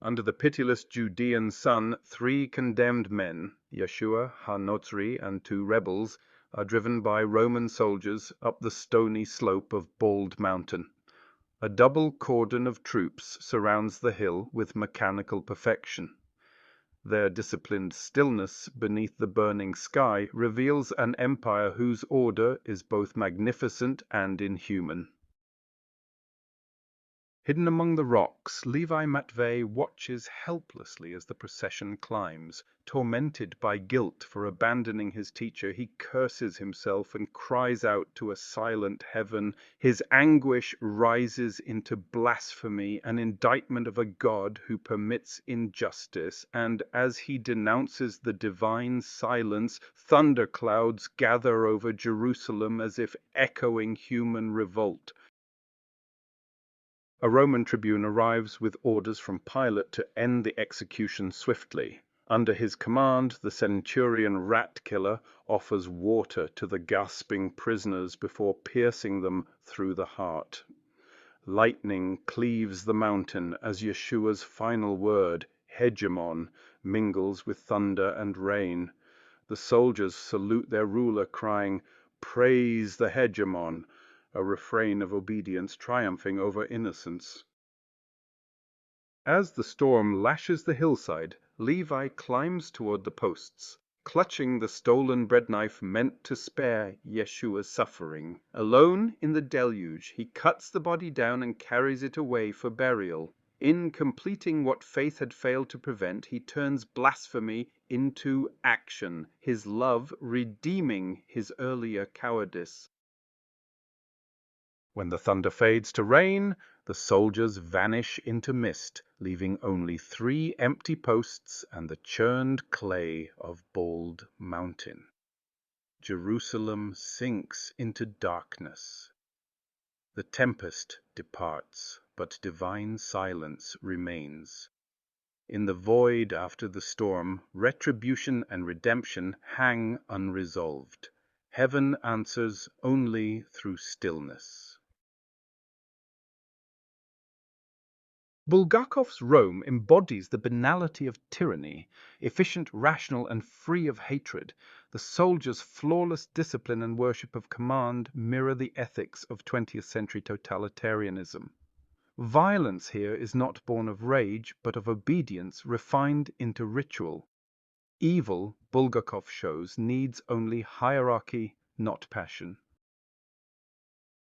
Under the pitiless Judean sun, 3 condemned men, Yeshua, Ha-Notzri, and 2 rebels, are driven by Roman soldiers up the stony slope of Bald Mountain. A double cordon of troops surrounds the hill with mechanical perfection. Their disciplined stillness beneath the burning sky reveals an empire whose order is both magnificent and inhuman. Hidden among the rocks, Levi Matvei watches helplessly as the procession climbs. Tormented by guilt for abandoning his teacher, he curses himself and cries out to a silent heaven. His anguish rises into blasphemy, an indictment of a God who permits injustice, and as he denounces the divine silence, thunderclouds gather over Jerusalem as if echoing human revolt. A Roman tribune arrives with orders from Pilate to end the execution swiftly. Under his command, the centurion rat-killer offers water to the gasping prisoners before piercing them through the heart. Lightning cleaves the mountain as Yeshua's final word, Hegemon, mingles with thunder and rain. The soldiers salute their ruler, crying, "Praise the Hegemon," a refrain of obedience triumphing over innocence. As the storm lashes the hillside, Levi climbs toward the posts, clutching the stolen bread knife meant to spare Yeshua's suffering. Alone in the deluge, he cuts the body down and carries it away for burial. In completing what faith had failed to prevent, he turns blasphemy into action, his love redeeming his earlier cowardice. When the thunder fades to rain, the soldiers vanish into mist, leaving only 3 empty posts and the churned clay of Bald Mountain. Jerusalem sinks into darkness. The tempest departs, but divine silence remains. In the void after the storm, retribution and redemption hang unresolved. Heaven answers only through stillness. Bulgakov's Rome embodies the banality of tyranny, efficient, rational, and free of hatred. The soldiers' flawless discipline and worship of command mirror the ethics of 20th century totalitarianism. Violence here is not born of rage, but of obedience refined into ritual. Evil, Bulgakov shows, needs only hierarchy, not passion.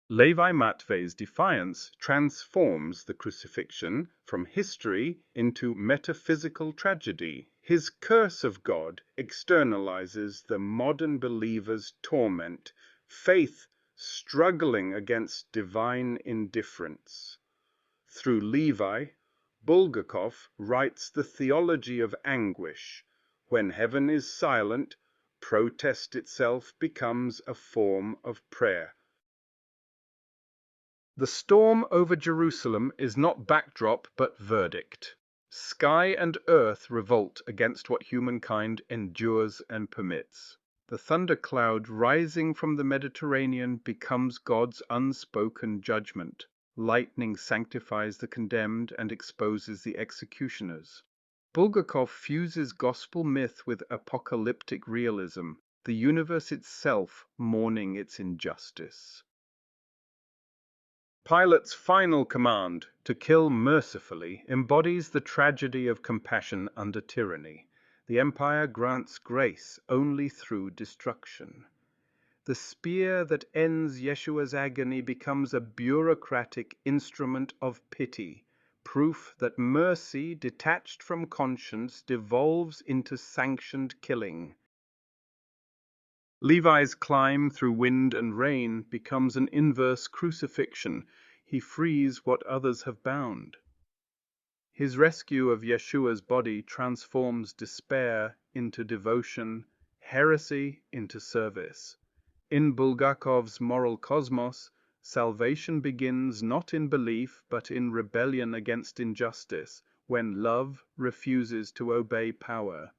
Levi Matvei's defiance transforms the crucifixion from history into metaphysical tragedy. His curse of God externalizes the modern believer's torment, faith struggling against divine indifference. Through Levi, Bulgakov writes the theology of anguish. When heaven is silent, protest itself becomes a form of prayer. The storm over Jerusalem is not backdrop but verdict. Sky and earth revolt against what humankind endures and permits. The thundercloud rising from the Mediterranean becomes God's unspoken judgment. Lightning sanctifies the condemned and exposes the executioners. Bulgakov fuses gospel myth with apocalyptic realism, the universe itself mourning its injustice. Pilate's final command, to kill mercifully, embodies the tragedy of compassion under tyranny. The empire grants grace only through destruction. The spear that ends Yeshua's agony becomes a bureaucratic instrument of pity, proof that mercy, detached from conscience, devolves into sanctioned killing. Levi's climb through wind and rain becomes an inverse crucifixion. He frees what others have bound. His rescue of Yeshua's body transforms despair into devotion, heresy into service. In Bulgakov's moral cosmos, salvation begins not in belief but in rebellion against injustice, when love refuses to obey power.